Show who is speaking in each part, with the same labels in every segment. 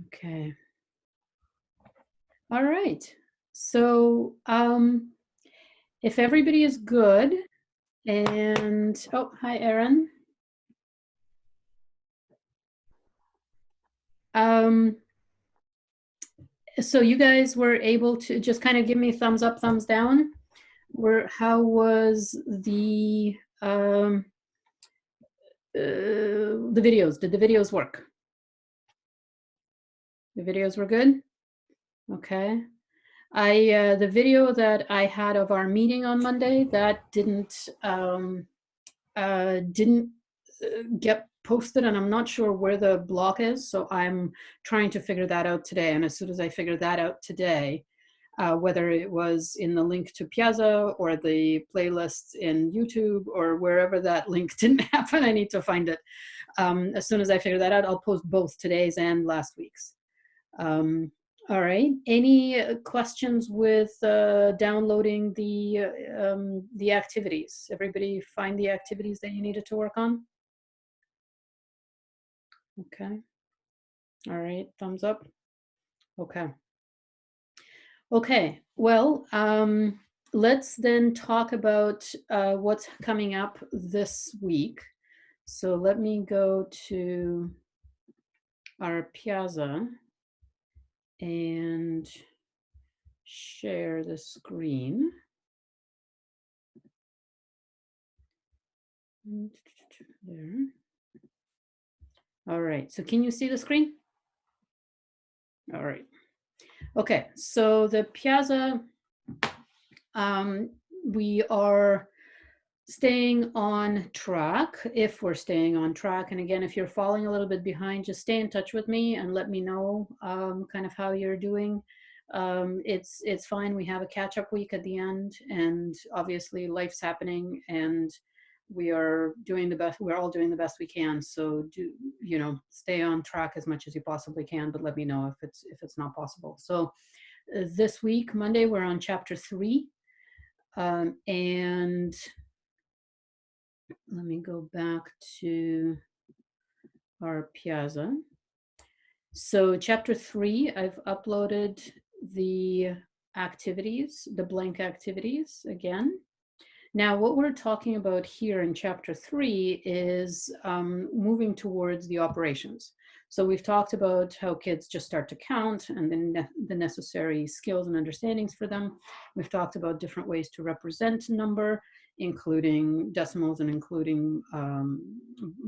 Speaker 1: Okay. All right. So if everybody is good and, oh, hi, Erin. So you guys were able to just kind of give me thumbs up, thumbs down. How was the videos? Did the videos work? The videos were good? Okay. The video that I had of our meeting on Monday, that didn't get posted, and I'm not sure where the block is, so I'm trying to figure that out today. And as soon as I figure that out today, whether it was in the link to Piazza or the playlists in YouTube or wherever that link didn't happen, I need to find it. As soon as I figure that out, I'll post both today's and last week's. All right. Any questions with downloading the activities? Everybody find the activities that you needed to work on? Okay. All right. Thumbs up. Okay. Okay. Well, let's then talk about what's coming up this week. So let me go to our Piazza and share the screen. There. All right, so can you see the screen? All right. Okay, so the Piazza, we are staying on track, if we're staying on track. And again, if you're falling a little bit behind, just stay in touch with me and let me know kind of how you're doing. It's fine. We have a catch-up week at the end, and obviously life's happening, and we are doing the best. We're all doing the best we can. So stay on track as much as you possibly can, but let me know if it's not possible. So this week, Monday, we're on chapter 3, and let me go back to our Piazza. So chapter 3, I've uploaded the activities, the blank activities again. Now, what we're talking about here in chapter 3 is moving towards the operations. So we've talked about how kids just start to count and then the necessary skills and understandings for them. We've talked about different ways to represent number, including decimals and including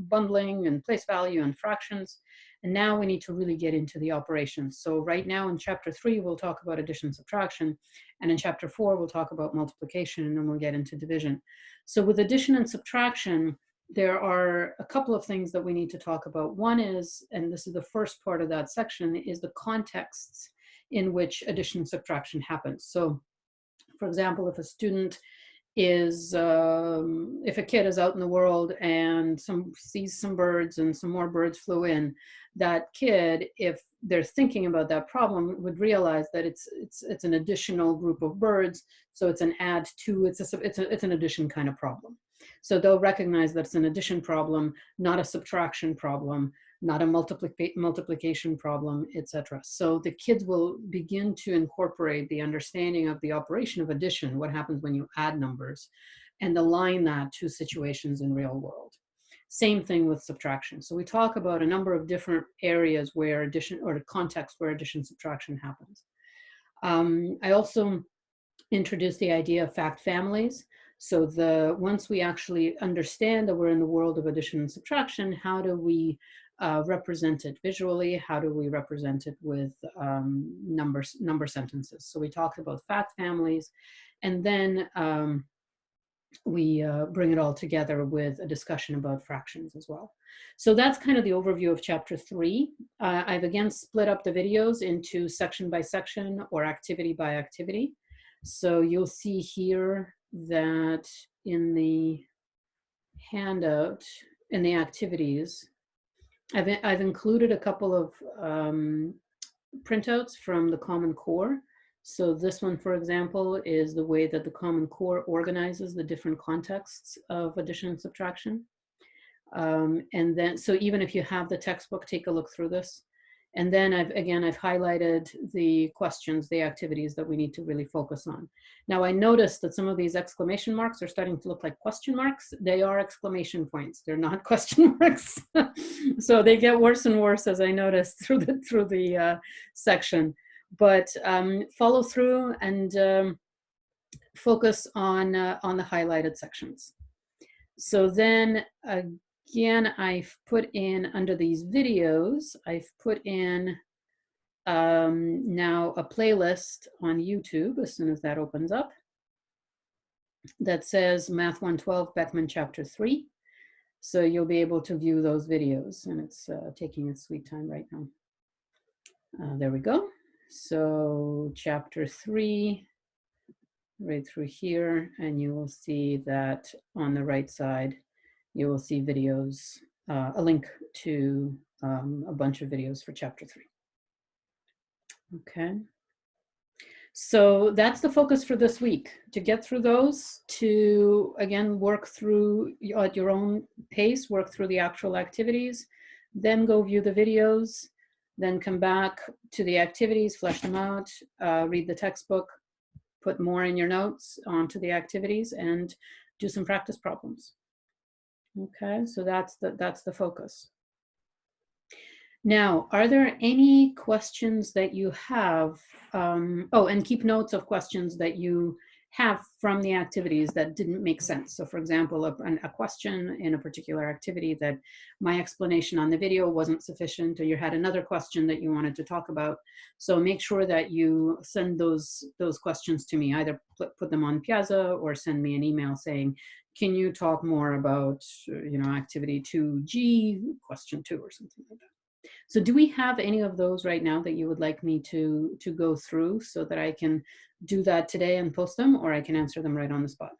Speaker 1: bundling and place value and fractions. And now we need to really get into the operations. So right now in chapter 3, we'll talk about addition and subtraction. And in chapter 4, we'll talk about multiplication, and then we'll get into division. So with addition and subtraction, there are a couple of things that we need to talk about. One is, and this is the first part of that section, is the contexts in which addition and subtraction happens. So for example, if a student is if a kid is out in the world and sees some birds and some more birds flew in, that kid, if they're thinking about that problem, would realize that it's an additional group of birds, so it's an add to, it's an addition kind of problem. So they'll recognize that it's an addition problem, not a subtraction problem, not a multiplication problem, etc. So the kids will begin to incorporate the understanding of the operation of addition, what happens when you add numbers, and align that to situations in real world. Same thing with subtraction. So we talk about a number of different areas where addition, or context where addition subtraction happens. I also introduced the idea of fact families. So once we actually understand that we're in the world of addition and subtraction, how do we represent it visually? How do we represent it with number sentences? So we talked about fact families, and then we bring it all together with a discussion about fractions as well. So that's kind of the overview of chapter 3. I've again split up the videos into section by section or activity by activity. So you'll see here that in the handout, in the activities, I've included a couple of printouts from the Common Core. So this one, for example, is the way that the Common Core organizes the different contexts of addition and subtraction. And then, so even if you have the textbook, take a look through this. And then I've highlighted the questions, the activities that we need to really focus on. Now I noticed that some of these exclamation marks are starting to look like question marks. They are exclamation points. They're not question marks. So they get worse and worse as I noticed through the section. But follow through and focus on the highlighted sections. So then again, I've put in under these videos, I've put in now a playlist on YouTube as soon as that opens up that says Math 112 Beckman Chapter 3. So you'll be able to view those videos, and it's taking its sweet time right now. There we go. So Chapter 3, right through here, and you will see that on the right side, you will see videos, a link to a bunch of videos for Chapter 3. Okay. So that's the focus for this week, to get through those, to, again, work through at your own pace, work through the actual activities, then go view the videos, then come back to the activities, flesh them out, read the textbook, put more in your notes onto the activities, and do some practice problems. Okay, so that's the focus. Now, are there any questions that you have? Oh, and keep notes of questions that you have from the activities that didn't make sense. So for example, a question in a particular activity that my explanation on the video wasn't sufficient, or you had another question that you wanted to talk about. So make sure that you send those questions to me, either put them on Piazza or send me an email saying, can you talk more about, activity 2G, question 2 or something like that. So do we have any of those right now that you would like me to go through so that I can do that today and post them, or I can answer them right on the spot?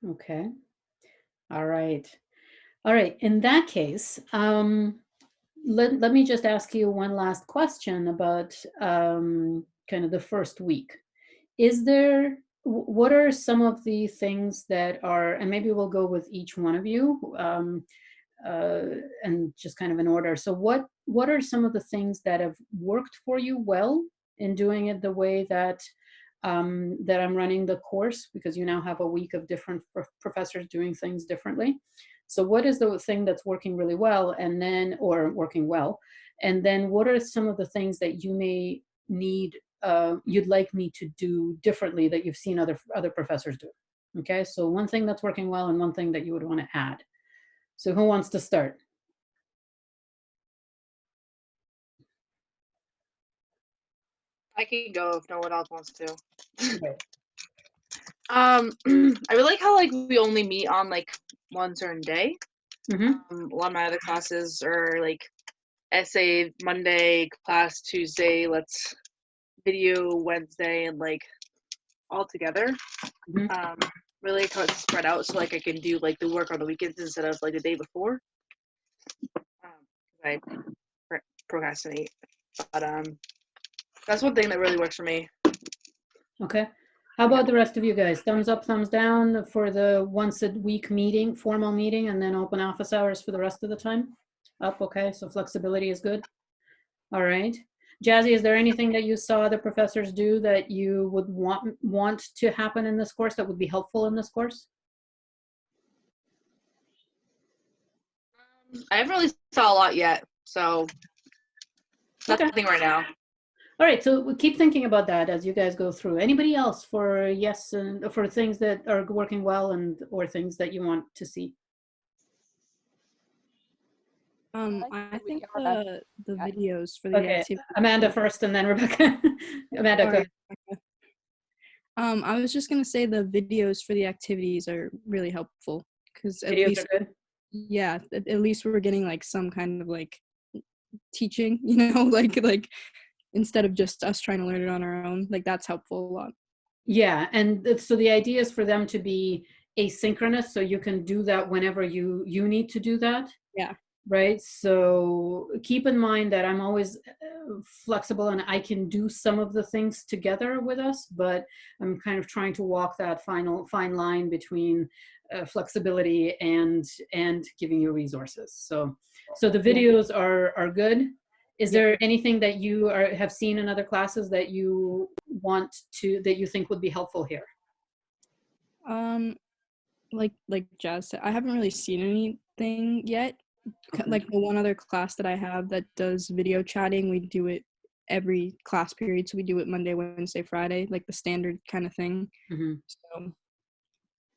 Speaker 1: Okay. All right. All right. In that case, let me just ask you one last question about kind of the first week. What are some of the things that are, and maybe we'll go with each one of you, and just kind of in order. So what are some of the things that have worked for you well in doing it the way that that I'm running the course, because you now have a week of different professors doing things differently. So what is the thing that's working really well, and then, or working well, and then what are some of the things that you may need, you'd like me to do differently that you've seen other professors do? Okay, so one thing that's working well and one thing that you would want to add. So who wants to start?
Speaker 2: I can go if no one else wants to.
Speaker 1: Okay.
Speaker 2: I really like how we only meet on one certain day.
Speaker 1: Mm-hmm.
Speaker 2: A lot of my other classes are essay Monday, class Tuesday, let's video Wednesday, and all together.
Speaker 1: Mm-hmm.
Speaker 2: Really like how it's spread out, so I can do the work on the weekends instead of the day before. I procrastinate, but that's one thing that really works for me.
Speaker 1: Okay. How about the rest of you guys? Thumbs up, thumbs down for the once a week meeting, formal meeting, and then open office hours for the rest of the time? Up, okay, so flexibility is good. All right. Jazzy, is there anything that you saw the professors do that you would want to happen in this course that would be helpful in this course?
Speaker 2: I haven't really saw a lot yet, so nothing right now.
Speaker 1: All right, so we'll keep thinking about that as you guys go through. Anybody else for yes, and for things that are working well, and or things that you want to see?
Speaker 3: I think the videos for the activity.
Speaker 1: Amanda first, and then Rebecca. Amanda, go ahead.
Speaker 3: I was just gonna say the videos for the activities are really helpful, because at
Speaker 1: Videos
Speaker 3: least,
Speaker 1: are good.
Speaker 3: yeah, at least we're getting some kind of teaching, like instead of just us trying to learn it on our own. Like that's helpful a lot.
Speaker 1: Yeah, and so the idea is for them to be asynchronous, so you can do that whenever you need to do that.
Speaker 3: Yeah.
Speaker 1: Right. So keep in mind that I'm always flexible and I can do some of the things together with us, but I'm kind of trying to walk that fine line between flexibility and giving you resources. So the videos are good. Is there anything that you have seen in other classes that you that you think would be helpful here?
Speaker 3: Like Jazz said, I haven't really seen anything yet.
Speaker 1: Okay.
Speaker 3: Like the one other class that I have that does video chatting, we do it every class period. So we do it Monday, Wednesday, Friday, like the standard kind of thing.
Speaker 1: Mm-hmm.
Speaker 3: So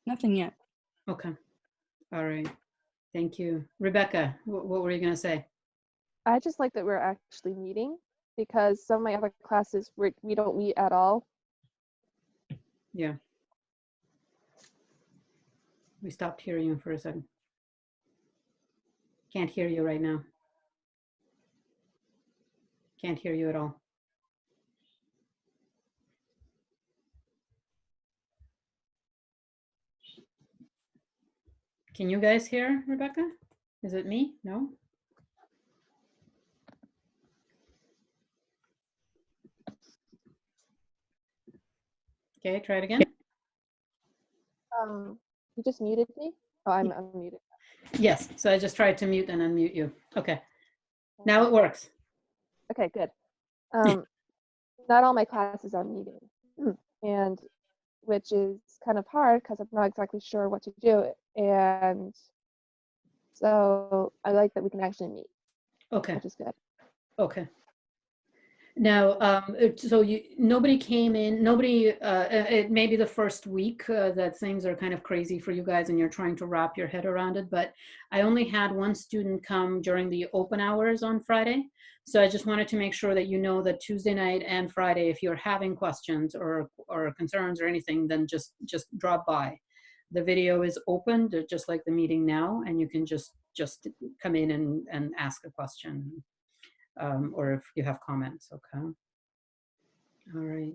Speaker 3: nothing yet.
Speaker 1: Okay. All right. Thank you. Rebecca, what were you going to say?
Speaker 4: I just like that we're actually meeting, because some of my other classes we don't meet at all.
Speaker 1: Yeah. We stopped hearing you for a second. Can't hear you right now. Can't hear you at all. Can you guys hear Rebecca? Is it me? No? Okay, try it again.
Speaker 4: You just muted me? Oh, I'm unmuted.
Speaker 1: Yes, so I just tried to mute and unmute you. Okay, now it works.
Speaker 4: Okay, good. Not all my classes are meeting, and which is kind of hard because I'm not exactly sure what to do. And so I like that we can actually meet,
Speaker 1: Okay,
Speaker 4: which is good.
Speaker 1: okay. Now, so nobody came in, nobody, it may be the first week that things are kind of crazy for you guys and you're trying to wrap your head around it, but I only had one student come during the open hours on Friday. So I just wanted to make sure that you know that Tuesday night and Friday, if you're having questions or concerns or anything, then just drop by. The video is open, just like the meeting now, and you can just come in and ask a question. Or if you have comments, okay? All right.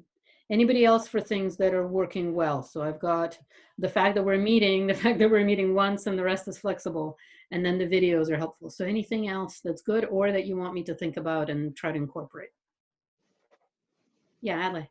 Speaker 1: Anybody else for things that are working well? So I've got the fact that we're meeting, the fact that we're meeting once and the rest is flexible, and then the videos are helpful. So anything else that's good or that you want me to think about and try to incorporate? Yeah, Adley.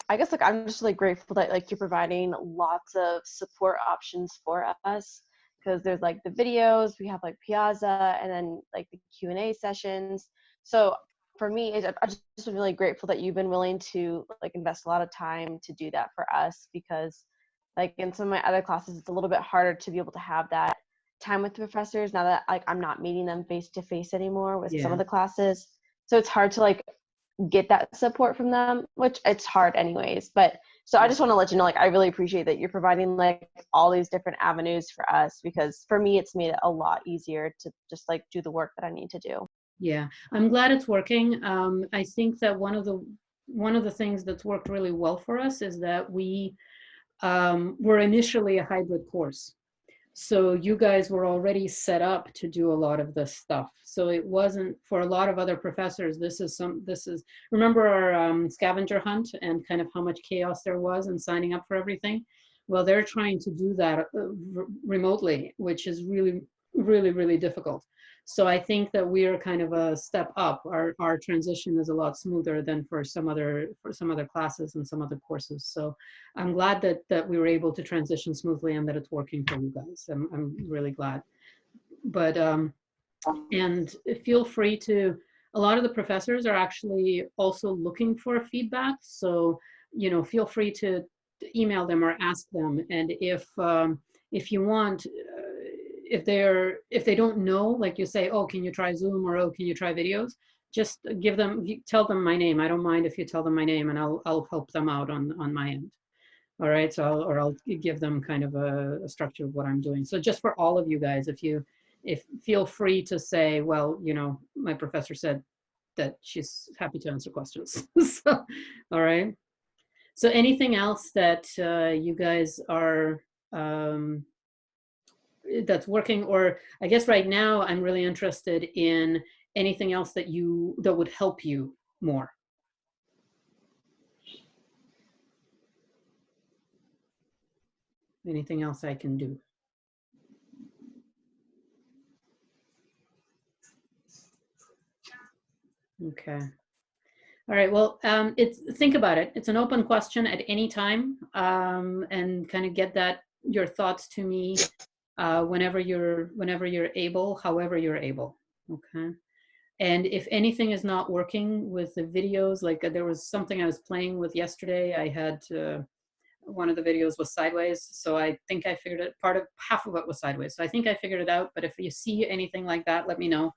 Speaker 5: I guess like I'm just really grateful that like you're providing lots of support options for us, because there's like the videos, we have like Piazza, and then like the Q&A sessions. So for me, I just been really grateful that you've been willing to like invest a lot of time to do that for us, because like in some of my other classes, it's a little bit harder to be able to have that time with the professors now that like I'm not meeting them face to face anymore with some of the classes. So it's hard to like get that support from them, which it's hard anyways. But so I just want to let you know, like, I really appreciate that you're providing like all these different avenues for us, because for me, it's made it a lot easier to just like do the work that I need to do.
Speaker 1: Yeah, I'm glad it's working. I think that one of the things that's worked really well for us is that we were initially a hybrid course. So you guys were already set up to do a lot of this stuff. So it wasn't for a lot of other professors. Remember our scavenger hunt and kind of how much chaos there was in signing up for everything? Well, they're trying to do that remotely, which is really, really, really difficult. So I think that we are kind of a step up. Our transition is a lot smoother than for some other classes and some other courses. So I'm glad that we were able to transition smoothly and that it's working for you guys. I'm really glad. But and feel free to. A lot of the professors are actually also looking for feedback. So feel free to email them or ask them. And if you want. If they don't know, like you say, oh, can you try Zoom, or oh, can you try videos? Just tell them my name. I don't mind if you tell them my name, and I'll help them out on my end. All right, so I'll give them kind of a structure of what I'm doing. So just for all of you guys, if feel free to say, well, my professor said that she's happy to answer questions. So, all right. So anything else that you guys are that's working, or I guess right now I'm really interested in anything else that would help you more. Anything else I can do? Okay. All right. Well, think about it. It's an open question at any time, and kind of get your thoughts to me whenever you're able, however you're able. Okay. And if anything is not working with the videos, like there was something I was playing with yesterday, I had one of the videos was sideways, so I think I figured it. Half of it was sideways, so I think I figured it out. But if you see anything like that, let me know,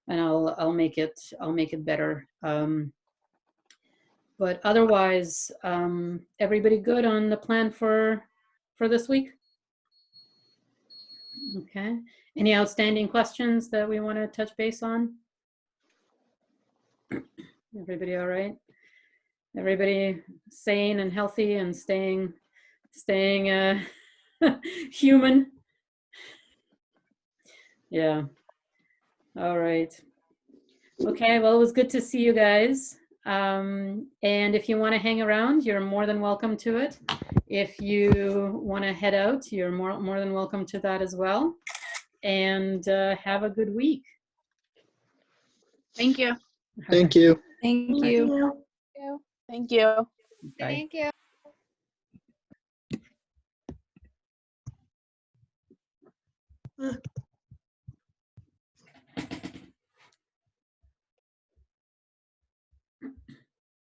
Speaker 1: and I'll make it better. But otherwise, everybody good on the plan for this week? Okay. Any outstanding questions that we want to touch base on? Everybody all right? Everybody sane and healthy and staying human? Yeah. All right. Okay, well, it was good to see you guys. And if you want to hang around, you're more than welcome to it. If you want to head out, you're more than welcome to that as well. And have a good week.
Speaker 2: Thank you.
Speaker 6: Thank you.
Speaker 3: Thank you.
Speaker 2: Thank you.
Speaker 1: Bye.
Speaker 4: Thank you.